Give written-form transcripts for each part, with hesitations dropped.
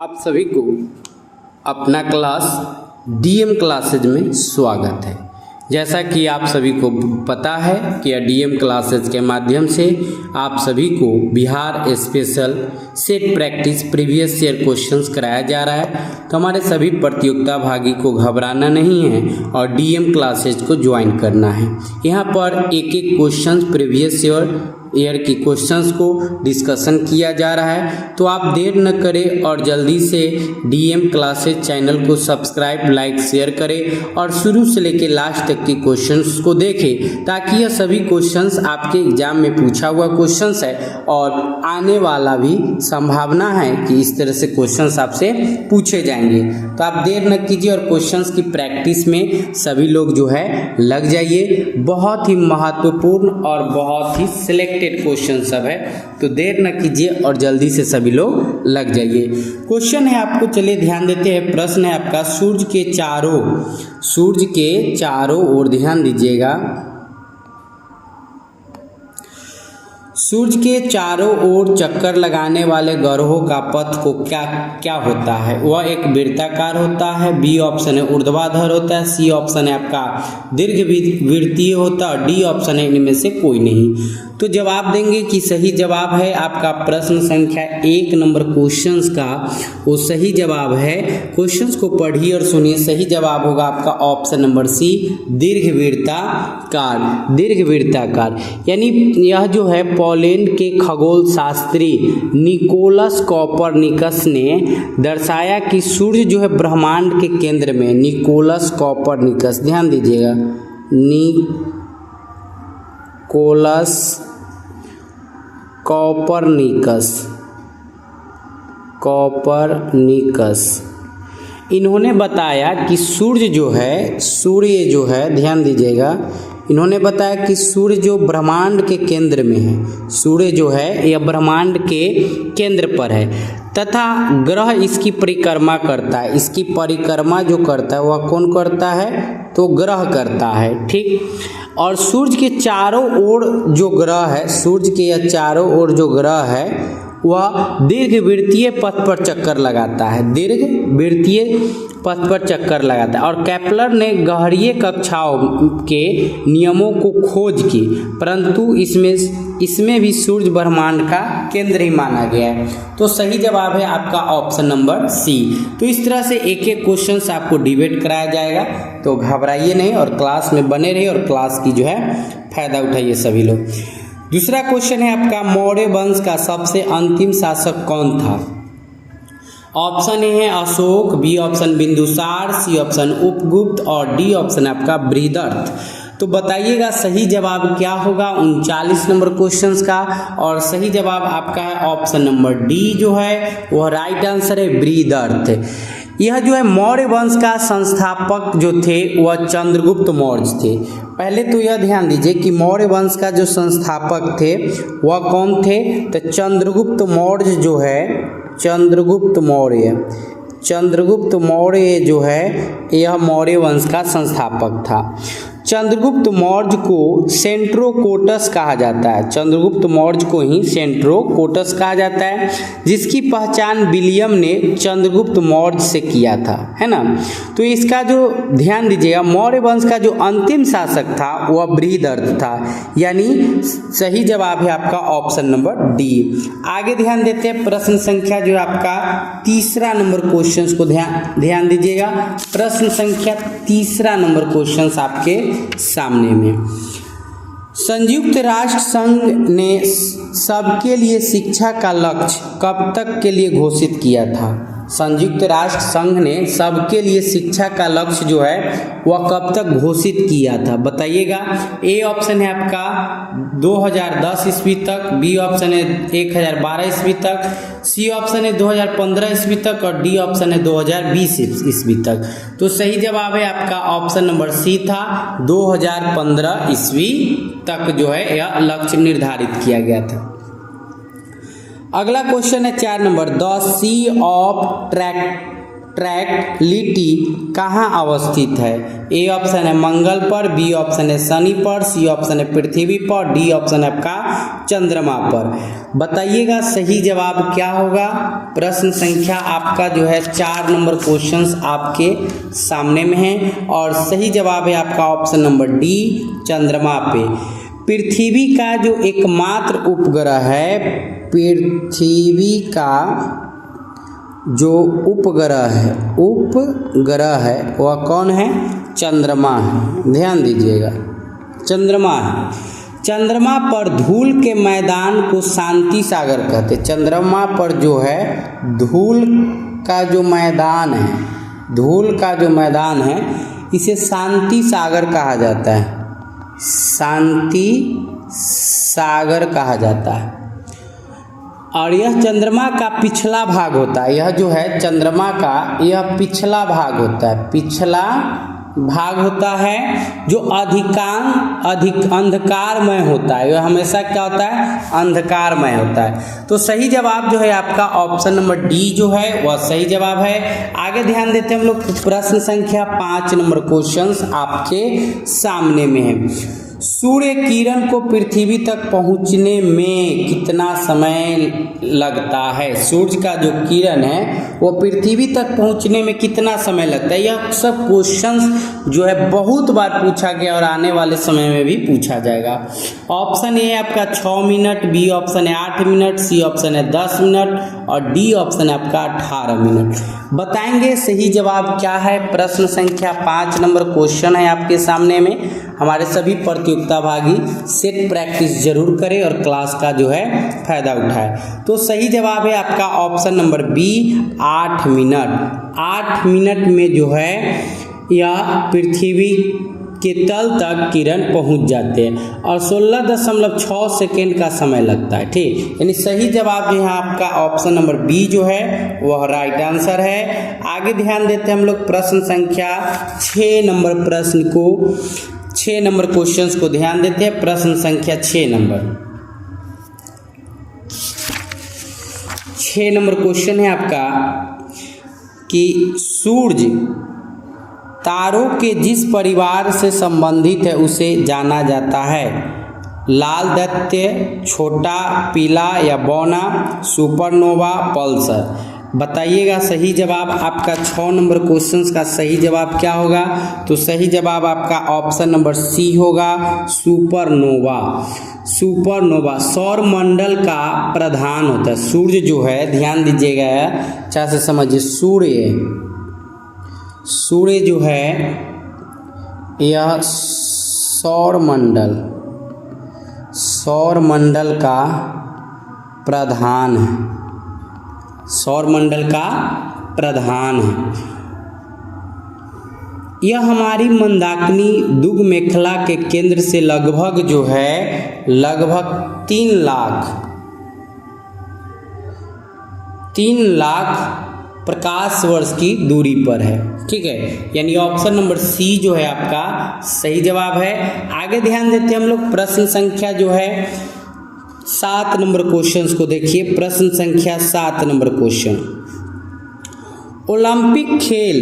आप सभी को अपना क्लास डीएम क्लासेज में स्वागत है। जैसा कि आप सभी को पता है कि डीएम क्लासेज के माध्यम से आप सभी को Bihar special set practice previous year questions कराया जा रहा है। तो हमारे सभी प्रतियोगिता भागी को घबराना नहीं है और डीएम क्लासेज को ज्वाइन करना है। यहाँ पर एक एक क्वेश्चंस प्रीवियस ईयर की क्वेश्चंस को डिस्कशन किया जा रहा है। तो आप देर न करें और जल्दी से डीएम क्लासेज चैनल को सब्सक्राइब, लाइक, शेयर करें और शुरू से लेकर लास्ट तक की क्वेश्चंस को देखें, ताकि यह सभी क्वेश्चंस आपके एग्जाम में पूछा हुआ क्वेश्चंस है और आने वाला भी संभावना है कि इस तरह से क्वेश्चंस आपसे पूछे जाएंगे। तो आप देर न कीजिए और क्वेश्चंस की प्रैक्टिस में सभी लोग जो है लग जाइए। बहुत ही महत्वपूर्ण और बहुत ही सिलेक्टेड क्वेश्चन सब है, तो देर न कीजिए और जल्दी से सभी लोग लग जाइए। क्वेश्चन है आपको, चलिए ध्यान देते हैं। प्रश्न है आपका, सूर्य के चारों ओर ध्यान दीजिएगा। सूर्य के चारों ओर चक्कर लगाने वाले ग्रहों का पथ को क्या होता है? वह एक वृत्ताकार होता है। बी ऑप्शन है ऊर्ध्वाधर होता है। सी ऑप्शन है आपका दीर्घवृत्तीय होता है और डी ऑप्शन है इनमें से कोई नहीं। तो जवाब देंगे कि सही जवाब है आपका प्रश्न संख्या 1 नंबर क्वेश्चंस का वो सही जवाब है। क्वेश्चंस को पढ़िए और सुनिए। सही जवाब होगा आपका ऑप्शन नंबर सी, दीर्घवृत्ताकार। यानी यह जो है पोलैंड के खगोल शास्त्री निकोलस कॉपरनिकस ने दर्शाया कि सूर्य जो है ब्रह्मांड के केंद्र में। निकोलस कॉपरनिकस, ध्यान दीजिएगा, निकोलस कॉपरनिकस इन्होंने बताया कि सूर्य जो है ध्यान दीजिएगा, इन्होंने बताया कि सूर्य जो ब्रह्मांड के केंद्र में है, सूर्य जो है यह ब्रह्मांड के केंद्र पर है तथा ग्रह इसकी परिक्रमा करता है। इसकी परिक्रमा जो करता है वह कौन करता है? तो ग्रह करता है, ठीक। और सूर्य के चारों ओर जो ग्रह है, सूर्य के यह चारों ओर जो ग्रह है वह दीर्घवृत्तीय पथ पर चक्कर लगाता है। दीर्घवृत्तीय पथ पर चक्कर लगाता है। और केपलर ने गहरीय कक्षाओं के नियमों को खोज की, परंतु इसमें भी सूर्य ब्रह्मांड का केंद्र ही माना गया है। तो सही जवाब है आपका ऑप्शन नंबर सी। तो इस तरह से एक एक क्वेश्चन आपको डिबेट कराया जाएगा, तो घबराइए नहीं और क्लास में बने रहिए और क्लास की जो है फायदा उठाइए सभी लोग। दूसरा क्वेश्चन है आपका, मौर्य वंश का सबसे अंतिम शासक कौन था? ऑप्शन ए है Ashoka, B option Bindusara, C option Upagupta और डी ऑप्शन आपका बृहदर्थ। तो बताइएगा सही जवाब क्या होगा 39 नंबर क्वेश्चंस का। और सही जवाब आपका है ऑप्शन नंबर डी जो है वह राइट आंसर है, बृहदर्थ। यह जो है मौर्य वंश का संस्थापक जो थे वह चंद्रगुप्त मौर्य थे। पहले तो यह ध्यान दीजिए कि मौर्य वंश का जो संस्थापक थे वह कौन थे? तो चंद्रगुप्त मौर्य जो है, चंद्रगुप्त मौर्य जो है यह मौर्य वंश का संस्थापक था। चंद्रगुप्त मौर्य को सेंट्रोकोटस कहा जाता है। चंद्रगुप्त मौर्य को ही सेंट्रोकोटस कहा जाता है, जिसकी पहचान विलियम ने चंद्रगुप्त मौर्य से किया था, है ना। तो इसका जो ध्यान दीजिएगा, मौर्य वंश का जो अंतिम शासक था वह बृहदर्थ था। यानी सही जवाब है आपका ऑप्शन नंबर डी। आगे ध्यान देते हैं, प्रश्न संख्या जो है आपका 3 नंबर क्वेश्चन को ध्यान दीजिएगा। प्रश्न संख्या 3 नंबर क्वेश्चन आपके सामने में। संयुक्त राष्ट्र संघ ने सबके लिए शिक्षा का लक्ष्य कब तक के लिए घोषित किया था? संयुक्त राष्ट्र संघ ने सबके लिए शिक्षा का लक्ष्य जो है वह कब तक घोषित किया था? बताइएगा। ए ऑप्शन है आपका 2010 ईस्वी तक, बी ऑप्शन है 1012 ईस्वी तक, सी ऑप्शन है 2015 ईस्वी तक और डी ऑप्शन है 2020 ईस्वी तक। तो सही जवाब है आपका ऑप्शन नंबर सी था, 2015 ईस्वी तक जो है यह लक्ष्य निर्धारित किया गया था। अगला क्वेश्चन है 4 नंबर, द सी ऑफ ट्रैक्टिलिटी कहाँ अवस्थित है? ए ऑप्शन है मंगल पर, बी ऑप्शन है शनि पर, सी ऑप्शन है पृथ्वी पर, डी ऑप्शन है आपका चंद्रमा पर। बताइएगा सही जवाब क्या होगा। प्रश्न संख्या आपका जो है 4 नंबर क्वेश्चंस आपके सामने में है और सही जवाब है आपका ऑप्शन नंबर डी, चंद्रमा पे। पृथ्वी का जो एकमात्र उपग्रह है, पृथ्वी का जो उपग्रह है वह कौन है? चंद्रमा है। ध्यान दीजिएगा, चंद्रमा है। चंद्रमा पर धूल के मैदान को शांति सागर कहते हैं। चंद्रमा पर जो है धूल का जो मैदान है इसे शांति सागर कहा जाता है। शांति सागर कहा जाता है। और यह चंद्रमा का पिछला भाग होता है। यह जो है चंद्रमा का यह पिछला भाग होता है। पिछला भाग होता है जो अधिक अंधकारमय होता है। यह हमेशा क्या होता है? अंधकारमय होता है। तो सही जवाब जो है आपका ऑप्शन नंबर डी जो है वह सही जवाब है। आगे ध्यान देते हैं हम लोग। प्रश्न संख्या 5 नंबर क्वेश्चंस आपके सामने में है। सूर्य किरण को पृथ्वी तक पहुंचने में कितना समय लगता है? सूर्य का जो किरण है वो पृथ्वी तक पहुंचने में कितना समय लगता है? यह सब क्वेश्चंस जो है बहुत बार पूछा गया और आने वाले समय में भी पूछा जाएगा। ऑप्शन ए है आपका 6 मिनट, बी ऑप्शन है 8 मिनट, सी ऑप्शन है 10 मिनट और डी ऑप्शन है आपका 18 मिनट। बताएंगे सही जवाब क्या है। प्रश्न संख्या 5 नंबर क्वेश्चन है आपके सामने में। हमारे सभी प्रतियोगिताभागी सेट प्रैक्टिस जरूर करें और क्लास का जो है फायदा उठाए। तो सही जवाब है आपका option number B, 8 minute. 8 minute में जो है यह पृथ्वी के तल तक किरण पहुंच जाते हैं और 16.6 सेकेंड का समय लगता है। ठीक, यानी सही जवाब जो है आपका ऑप्शन नंबर बी जो है वह राइट आंसर है। आगे ध्यान देते हैं हम लोग प्रश्न संख्या 6 नंबर प्रश्न को 6 नंबर क्वेश्चंस को ध्यान देते हैं। प्रश्न संख्या 6 नंबर क्वेश्चन है आपका कि सूर्य तारों के जिस परिवार से संबंधित है उसे जाना जाता है। लाल दैत्य, छोटा पीला या बौना, सुपरनोवा, पल्सर। बताइएगा सही जवाब आपका 6 नंबर क्वेश्चंस का सही जवाब क्या होगा। तो सही जवाब आपका ऑप्शन नंबर सी होगा, सुपरनोवा। सुपरनोवा सौर मंडल का प्रधान होता है। सूर्य जो है, ध्यान दीजिएगा अच्छा से समझिए, सूर्य जो है यह सौर मंडल का प्रधान है। सौर मंडल का प्रधान है। यह हमारी मंदाकिनी दुग मेखला के केंद्र से लगभग जो है 3 लाख प्रकाश वर्ष की दूरी पर है। ठीक है, यानी ऑप्शन नंबर सी जो है आपका सही जवाब है। आगे ध्यान देते हैं हम लोग प्रश्न संख्या जो है 7 नंबर क्वेश्चंस को देखिए। प्रश्न संख्या 7 नंबर क्वेश्चन, ओलंपिक खेल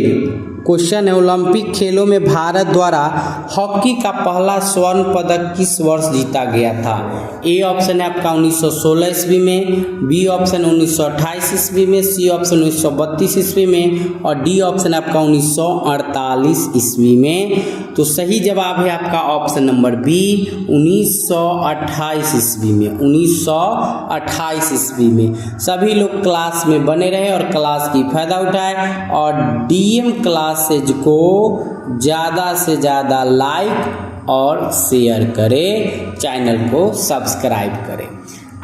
क्वेश्चन है। ओलंपिक खेलों में भारत द्वारा हॉकी का पहला स्वर्ण पदक किस वर्ष जीता गया था? ए ऑप्शन है आपका 1916 ईस्वी में, बी ऑप्शन 1928 ईस्वी में, सी ऑप्शन 1932 ईस्वी में और डी ऑप्शन है आपका 1948 ईस्वी में। तो सही जवाब है आपका ऑप्शन नंबर बी, 1928 ईस्वी में। 1928 ईस्वी में। सभी लोग क्लास में बने रहे और क्लास की फायदा उठाए और डीएम क्लासेज को ज़्यादा से ज़्यादा लाइक और शेयर करें, चैनल को सब्सक्राइब करें।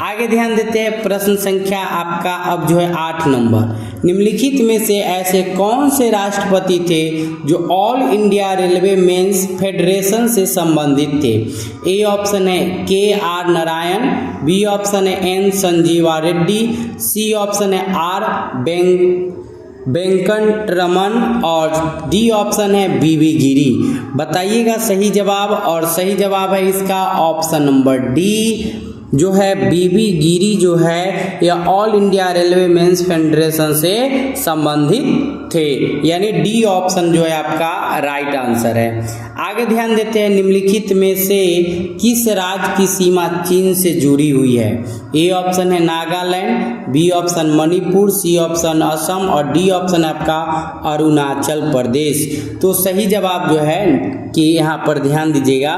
आगे ध्यान देते हैं प्रश्न संख्या आपका अब जो है 8 नंबर, निम्नलिखित में से ऐसे कौन से राष्ट्रपति थे जो all India railway men's federation से संबंधित थे? ए ऑप्शन है KR नारायण, बी ऑप्शन है N Sanjiva Reddy, C option है R वेंकटरमन और डी ऑप्शन है BV गिरी। बताइएगा सही जवाब, और सही जवाब है इसका ऑप्शन नंबर डी, जो है बीबी गिरी जो है यह all India railway men's federation से संबंधित थे, यानी डी ऑप्शन जो है आपका राइट आंसर है। आगे ध्यान देते हैं, निम्नलिखित में से किस राज्य की सीमा चीन से जुड़ी हुई है? ए ऑप्शन है Nagaland, B option Manipur, C option Assam और डी ऑप्शन आपका अरुणाचल प्रदेश। तो सही जवाब जो है कि यहाँ पर ध्यान दीजिएगा,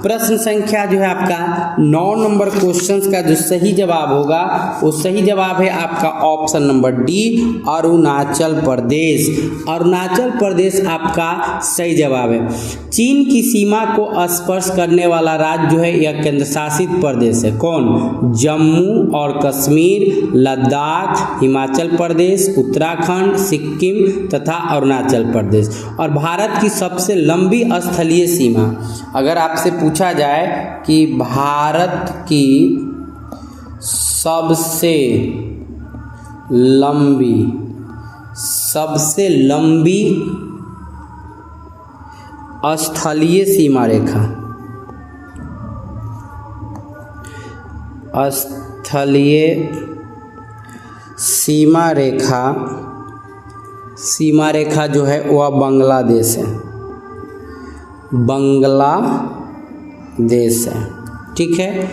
प्रश्न संख्या जो है आपका 9 नंबर क्वेश्चंस का जो सही जवाब होगा वो सही जवाब है आपका option number D, Arunachal Pradesh. Arunachal Pradesh आपका सही जवाब है। चीन की सीमा को स्पर्श करने वाला राज्य जो है यह केंद्र शासित प्रदेश है। कौन? जम्मू और कश्मीर, लद्दाख, हिमाचल प्रदेश, उत्तराखंड, सिक्किम तथा अरुणाचल प्रदेश। और भारत की सबसे लंबी स्थलीय सीमा, अगर आपसे पूछा जाए कि भारत की सबसे लंबी स्थलीय सीमा रेखा, सीमा रेखा जो है वह बांग्लादेश है, ठीक है।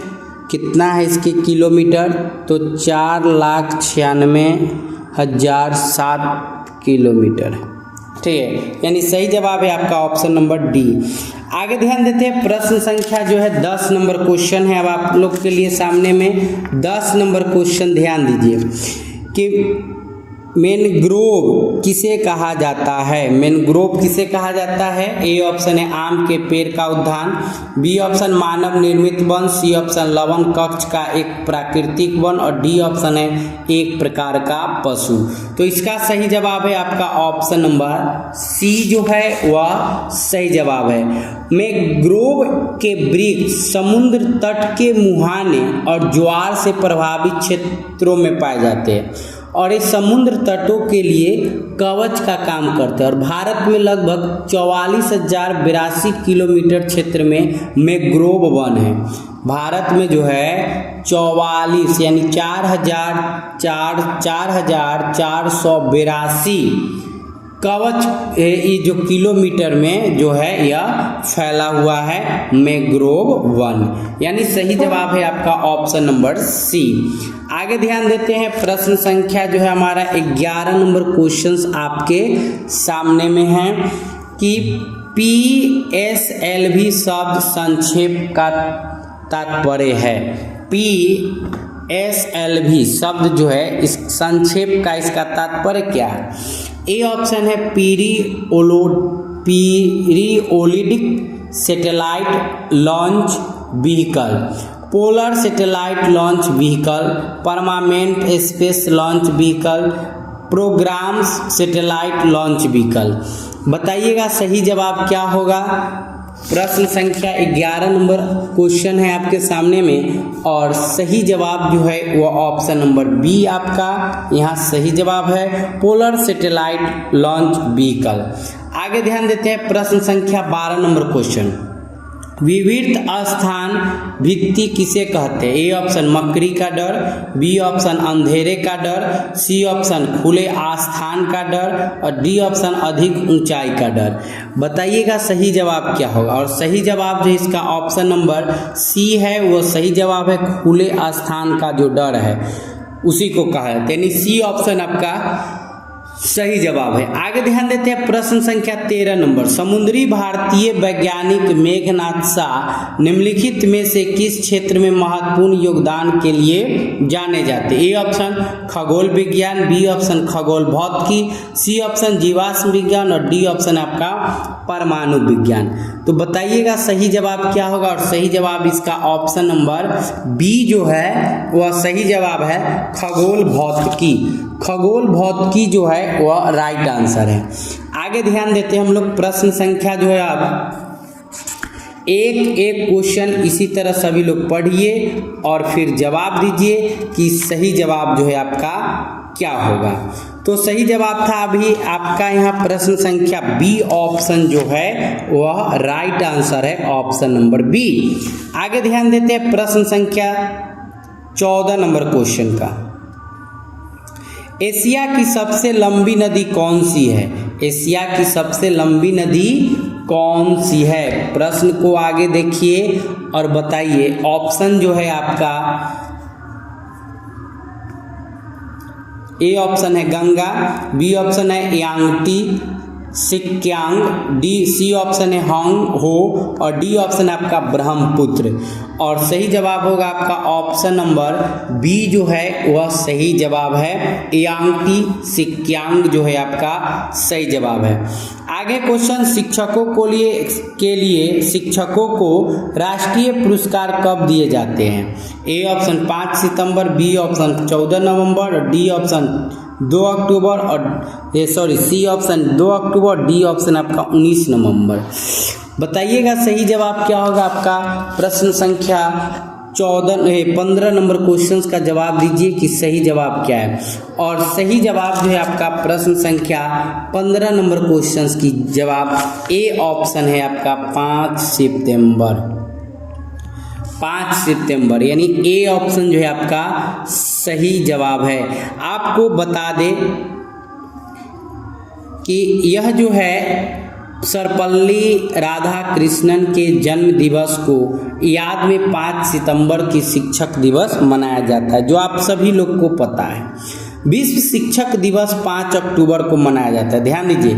कितना है इसके किलोमीटर? तो 4,96,007 किलोमीटर, ठीक है, यानी सही जवाब है आपका ऑप्शन नंबर डी। आगे ध्यान देते हैं, प्रश्न संख्या जो है 10 नंबर क्वेश्चन है अब आप लोग के लिए सामने में। 10 नंबर क्वेश्चन ध्यान दीजिए कि मैनग्रोव किसे कहा जाता है? मैनग्रोव किसे कहा जाता है? ए ऑप्शन है आम के पेड़ का उद्यान, बी ऑप्शन मानव निर्मित वन, सी ऑप्शन लवण कक्ष का एक प्राकृतिक वन और डी ऑप्शन है एक प्रकार का पशु। तो इसका सही जवाब है आपका ऑप्शन नंबर सी जो है वह सही जवाब है। मैनग्रोव के वृक्ष समुद्र तट के मुहाने और ज्वार से प्रभावित क्षेत्रों में पाए जाते हैं और ये समुद्र तटों के लिए कवच का काम करते हैं। और भारत में लगभग 44,082 किलोमीटर क्षेत्र में मैंग्रोव वन है। भारत में जो है 44 यानी 4,482 कवच ये जो किलोमीटर में जो है यह फैला हुआ है मैंग्रोव वन, यानी सही जवाब है आपका ऑप्शन नंबर सी। आगे ध्यान देते हैं, प्रश्न संख्या जो है हमारा 11 नंबर क्वेश्चंस आपके सामने में है कि PSLV शब्द संक्षेप का तात्पर्य है। PSLV शब्द जो है इस संक्षेप का इसका तात्पर्य क्या है? ए ऑप्शन है periodic satellite launch vehicle, polar satellite launch vehicle, permanent space launch vehicle, program satellite launch vehicle. बताइएगा सही जवाब क्या होगा। प्रश्न संख्या 11 नंबर क्वेश्चन है आपके सामने में और सही जवाब जो है वो ऑप्शन नंबर बी आपका यहाँ सही जवाब है, पोलर सैटेलाइट लॉन्च व्हीकल। आगे ध्यान देते हैं, प्रश्न संख्या 12 नंबर क्वेश्चन, विविध स्थान भित्ति किसे कहते हैं? ए ऑप्शन मकड़ी का डर, बी ऑप्शन अंधेरे का डर, सी ऑप्शन खुले आस्थान का डर और डी ऑप्शन अधिक ऊंचाई का डर। बताइएगा सही जवाब क्या होगा। और सही जवाब जो इसका ऑप्शन नंबर सी है वो सही जवाब है, खुले आस्थान का जो डर है उसी को कहा जाता है, यानी सी ऑप्शन आपका सही जवाब है। आगे ध्यान देते हैं, प्रश्न संख्या 13 नंबर, समुद्री भारतीय वैज्ञानिक मेघनाथ शाह निम्नलिखित में से किस क्षेत्र में महत्वपूर्ण योगदान के लिए जाने जाते हैं? ए ऑप्शन खगोल विज्ञान, बी ऑप्शन खगोल भौतिकी, सी ऑप्शन जीवाश्म विज्ञान और डी ऑप्शन आपका परमाणु विज्ञान। तो बताइएगा सही जवाब क्या होगा। और सही जवाब इसका ऑप्शन नंबर बी जो है वह सही जवाब है, खगोल भौतिकी। खगोल भौतिकी जो है वह राइट आंसर है। आगे ध्यान देते हैं हम लोग, प्रश्न संख्या जो है अब एक क्वेश्चन इसी तरह सभी लोग पढ़िए और फिर जवाब दीजिए कि सही जवाब जो है आपका क्या होगा। तो सही जवाब था अभी आपका यहाँ प्रश्न संख्या बी ऑप्शन जो है वह राइट आंसर है, ऑप्शन नंबर बी। आगे ध्यान देते हैं, प्रश्न संख्या 14 नंबर क्वेश्चन का, एशिया की सबसे लंबी नदी कौन सी है? एशिया की सबसे लंबी नदी कौन सी है? प्रश्न को आगे देखिए और बताइए। ऑप्शन जो है आपका, ए ऑप्शन है गंगा, बी ऑप्शन है यांगटी सिक्यांग, सी ऑप्शन है होंग हो और डी ऑप्शन है आपका ब्रह्मपुत्र। और सही जवाब होगा आपका ऑप्शन नंबर बी जो है वह सही जवाब है। यांगटी सिक्यांग जो है आपका सही जवाब है। आगे क्वेश्चन, शिक्षकों के लिए शिक्षकों को राष्ट्रीय पुरस्कार कब दिए जाते हैं? ए ऑप्शन 5 सितंबर, बी ऑप्शन 14 नवंबर और डी ऑप्शन 2 अक्टूबर और सी ऑप्शन 2 अक्टूबर, डी ऑप्शन आपका 19 नवंबर। बताइएगा सही जवाब क्या होगा आपका। प्रश्न संख्या 15 नंबर क्वेश्चन का जवाब दीजिए कि सही जवाब क्या है। और सही जवाब जो है आपका प्रश्न संख्या 15 नंबर क्वेश्चन की जवाब ए ऑप्शन है आपका 5 सितंबर। 5 सितंबर यानी ए ऑप्शन जो है आपका सही जवाब है। आपको बता दें कि यह जो है सर्वपल्ली राधाकृष्णन के जन्म दिवस को याद में 5 सितंबर की शिक्षक दिवस मनाया जाता है, जो आप सभी लोग को पता है। विश्व शिक्षक दिवस 5 अक्टूबर को मनाया जाता है। ध्यान दीजिए,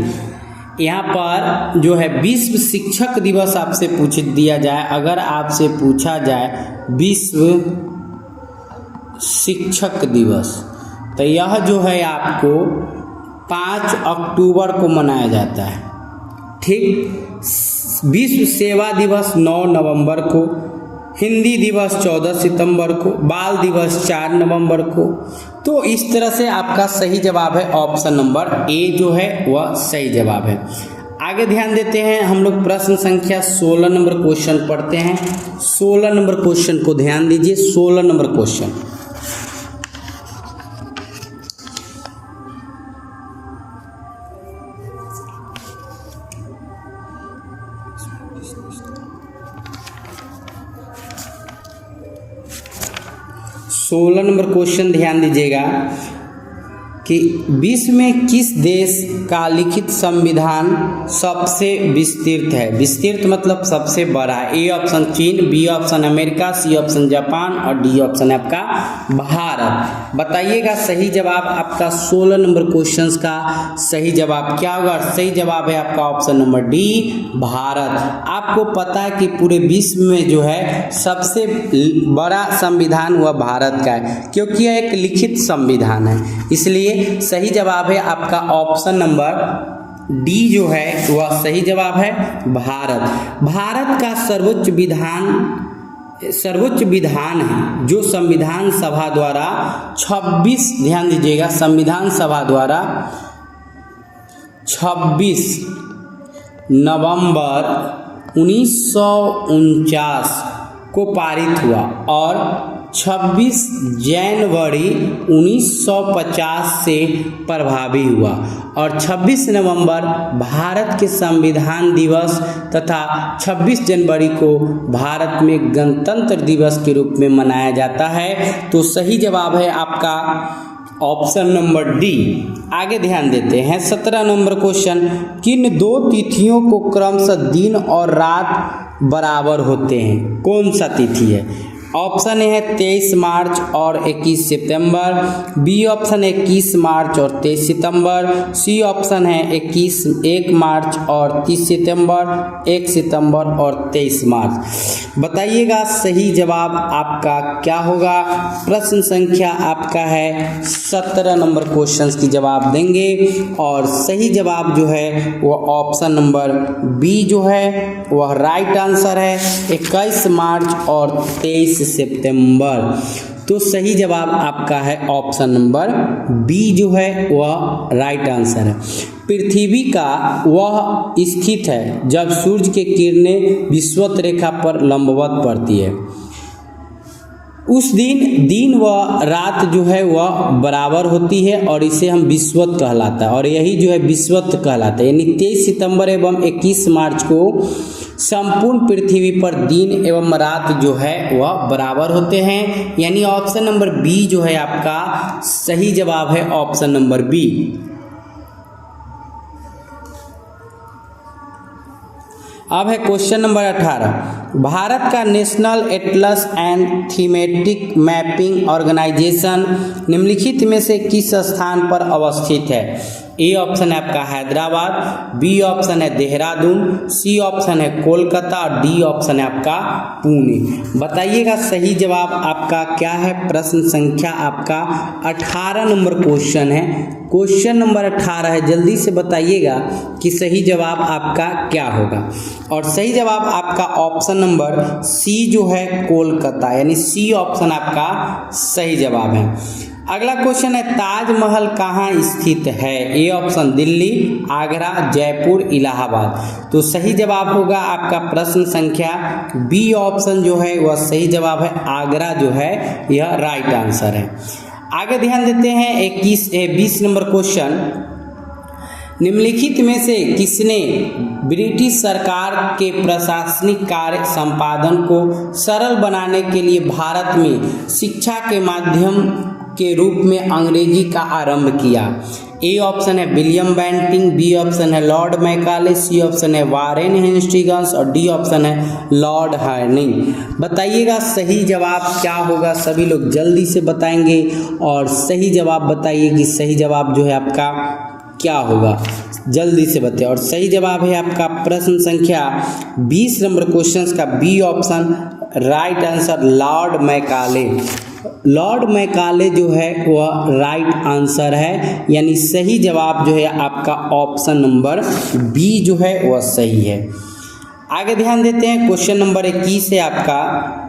यहाँ पर जो है विश्व शिक्षक दिवस आपसे पूछ दिया जाए, अगर आपसे पूछा जाए विश्व शिक्षक दिवस, तो यह जो है आपको 5 अक्टूबर को मनाया जाता है। ठीक। विश्व सेवा दिवस 9 नवंबर को, हिंदी दिवस 14 सितंबर को, बाल दिवस 4 नवंबर को। तो इस तरह से आपका सही जवाब है ऑप्शन नंबर ए जो है वह सही जवाब है। आगे ध्यान देते हैं हम लोग, प्रश्न संख्या 16 नंबर क्वेश्चन पढ़ते हैं। 16 नंबर क्वेश्चन को ध्यान दीजिए। 16 नंबर क्वेश्चन, सोलह नंबर क्वेश्चन ध्यान दीजिएगा कि विश्व में किस देश का लिखित संविधान सबसे विस्तृत है? विस्तृत मतलब सबसे बड़ा है। ए ऑप्शन चीन, B option America, C option Japan और डी ऑप्शन आपका भारत। बताइएगा सही जवाब आपका 16 नंबर क्वेश्चन का सही जवाब क्या होगा? सही जवाब है आपका ऑप्शन नंबर डी, भारत। आपको पता है कि पूरे विश्व में जो है सबसे बड़ा संविधान वह भारत का है, क्योंकि यह एक लिखित संविधान है, इसलिए सही जवाब है आपका ऑप्शन नंबर डी जो है वह सही जवाब है, भारत। भारत का सर्वोच्च विधान है जो संविधान सभा द्वारा 26, ध्यान दीजिएगा, संविधान सभा द्वारा 26 नवंबर 1949 को पारित हुआ और 26 जनवरी 1950 से प्रभावी हुआ और 26 नवंबर भारत के संविधान दिवस तथा 26 जनवरी को भारत में गणतंत्र दिवस के रूप में मनाया जाता है। तो सही जवाब है आपका ऑप्शन नंबर डी। आगे ध्यान देते हैं 17 नंबर क्वेश्चन, किन दो तिथियों को क्रमशः दिन और रात बराबर होते हैं? कौन सा तिथि है? ऑप्शन है 23 मार्च और 21 सितंबर, बी ऑप्शन है 21 मार्च और 23 सितंबर, सी ऑप्शन है 1 मार्च और 30 सितंबर, 1 सितंबर और 23 मार्च। बताइएगा सही जवाब आपका क्या होगा। प्रश्न संख्या आपका है 17 नंबर क्वेश्चन की जवाब देंगे और सही जवाब जो है वह ऑप्शन नंबर बी जो है वह राइट आंसर है, 21 मार्च और 23 सितंबर। तो सही जवाब आपका है ऑप्शन नंबर बी जो है वह राइट आंसर है। पृथ्वी का वह स्थित है जब सूर्य की किरणें विषुवत रेखा पर लंबवत पड़ती है, उस दिन व रात जो है वह बराबर होती है और इसे हम विषुवत कहलाता है, और यही जो है विषुवत कहलाता है। यानी 23 सितंबर एवं 21 मार्च को संपूर्ण पृथ्वी पर दिन एवं रात जो है वह बराबर होते हैं। यानी ऑप्शन नंबर बी जो है आपका सही जवाब है, ऑप्शन नंबर बी। अब है क्वेश्चन नंबर 18। भारत का national atlas and thematic mapping organisation निम्नलिखित में से किस स्थान पर अवस्थित है? ए ऑप्शन है आपका हैदराबाद, बी ऑप्शन है देहरादून, सी ऑप्शन है कोलकाता और डी ऑप्शन है आपका पुणे। बताइएगा सही जवाब आपका क्या है। प्रश्न संख्या आपका 18 नंबर क्वेश्चन है, क्वेश्चन नंबर 18 है। जल्दी से बताइएगा कि सही जवाब आपका क्या होगा। और सही जवाब आपका ऑप्शन नंबर सी जो है कोलकाता, यानी सी ऑप्शन आपका सही जवाब है। अगला क्वेश्चन है ताजमहल कहाँ स्थित है? A option Delhi, Agra, Jaipur, Allahabad. तो सही जवाब होगा आपका प्रश्न संख्या बी ऑप्शन जो है वह सही जवाब है, आगरा जो है यह राइट आंसर है। आगे ध्यान देते हैं 20 नंबर क्वेश्चन। निम्नलिखित में से किसने ब्रिटिश सरकार के प्रशासनिक कार्य संपादन को सरल बनाने के लिए भारत में शिक्षा के माध्यम के रूप में अंग्रेजी का आरंभ किया? ए ऑप्शन है विलियम बेंटिंग, बी ऑप्शन है लॉर्ड मैकाले, सी ऑप्शन है वारेन हेस्टिंग्स और डी ऑप्शन है लॉर्ड हार्डिंग। बताइएगा सही जवाब क्या होगा। सभी लोग जल्दी से बताएंगे और सही जवाब बताइए कि सही जवाब जो है आपका क्या होगा। जल्दी से बताइए। और सही जवाब है आपका प्रश्न संख्या 20 नंबर क्वेश्चन का B option right answer, Lord Macaulay. Lord Macaulay जो है वह राइट आंसर है, यानी सही जवाब जो है आपका ऑप्शन नंबर बी जो है वह सही है। आगे ध्यान देते हैं क्वेश्चन नंबर 21 है आपका।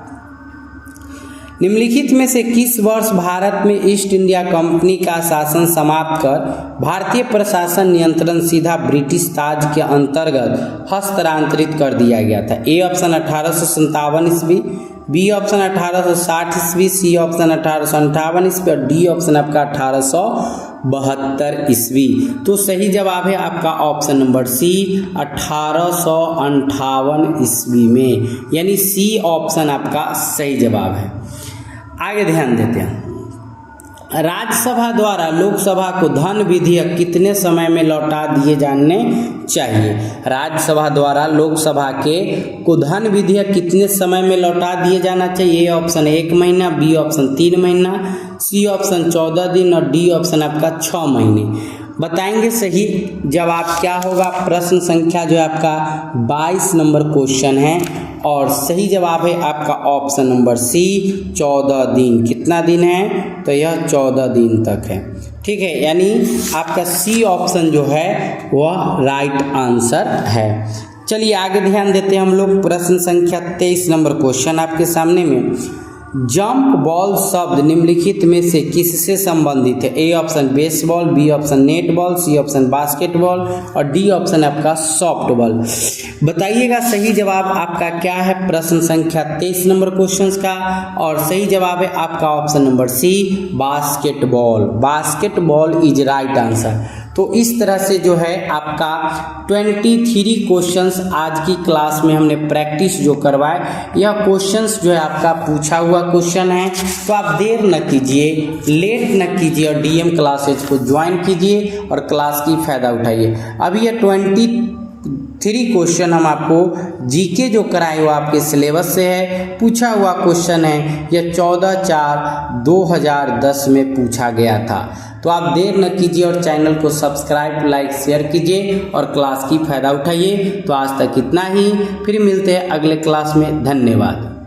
निम्नलिखित में से किस वर्ष भारत में ईस्ट इंडिया कंपनी का शासन समाप्त कर भारतीय प्रशासन नियंत्रण सीधा ब्रिटिश ताज के अंतर्गत हस्तांतरित कर दिया गया था? ए ऑप्शन 1857 ईस्वी, बी ऑप्शन 1860 ईस्वी, सी ऑप्शन 1858 ईस्वी और डी ऑप्शन आपका 1872 ईस्वी। तो सही जवाब है आपका ऑप्शन नंबर सी 1858 ईस्वी में, यानी सी ऑप्शन आपका सही जवाब है। आगे ध्यान देते हैं। राज्यसभा द्वारा लोकसभा को धन विधेयक कितने समय में लौटा दिए जाने चाहिए? राज्यसभा द्वारा लोकसभा को धन विधेयक कितने समय में लौटा दिए जाना चाहिए? ए ऑप्शन 1 महीना, बी ऑप्शन 3 महीना, सी ऑप्शन 14 दिन और डी ऑप्शन आपका 6 महीने। बताएंगे सही जवाब क्या होगा। प्रश्न संख्या जो है आपका 22 नंबर क्वेश्चन है और सही जवाब है आपका ऑप्शन नंबर सी 14 दिन। कितना दिन है? तो यह 14 दिन तक है। ठीक है, यानी आपका सी ऑप्शन जो है वह राइट आंसर है। चलिए आगे ध्यान देते हैं हम लोग। प्रश्न संख्या 23 नंबर क्वेश्चन आपके सामने में। जंप बॉल शब्द निम्नलिखित में से किससे संबंधित है? A option baseball, B option net ball, C option basketball और डी ऑप्शन आपका सॉफ्ट बॉल। बताइएगा सही जवाब आपका क्या है। प्रश्न संख्या 23 नंबर क्वेश्चन का और सही जवाब है आपका option number C basketball. Basketball is right answer. तो इस तरह से जो है आपका 23 क्वेश्चंस आज की क्लास में हमने प्रैक्टिस जो करवाए, यह क्वेश्चंस जो है आपका पूछा हुआ क्वेश्चन है। तो आप देर न कीजिए, लेट न कीजिए और डीएम क्लासेज को ज्वाइन कीजिए और क्लास की फ़ायदा उठाइए। अभी ये 23 क्वेश्चन हम आपको जीके जो कराए हुआ आपके सिलेबस से है, पूछा हुआ क्वेश्चन है। यह 14/4/2010 में पूछा गया था। तो आप देर न कीजिए और चैनल को सब्सक्राइब, लाइक, शेयर कीजिए और क्लास की फ़ायदा उठाइए। तो आज तक इतना ही, फिर मिलते हैं अगले क्लास में। धन्यवाद।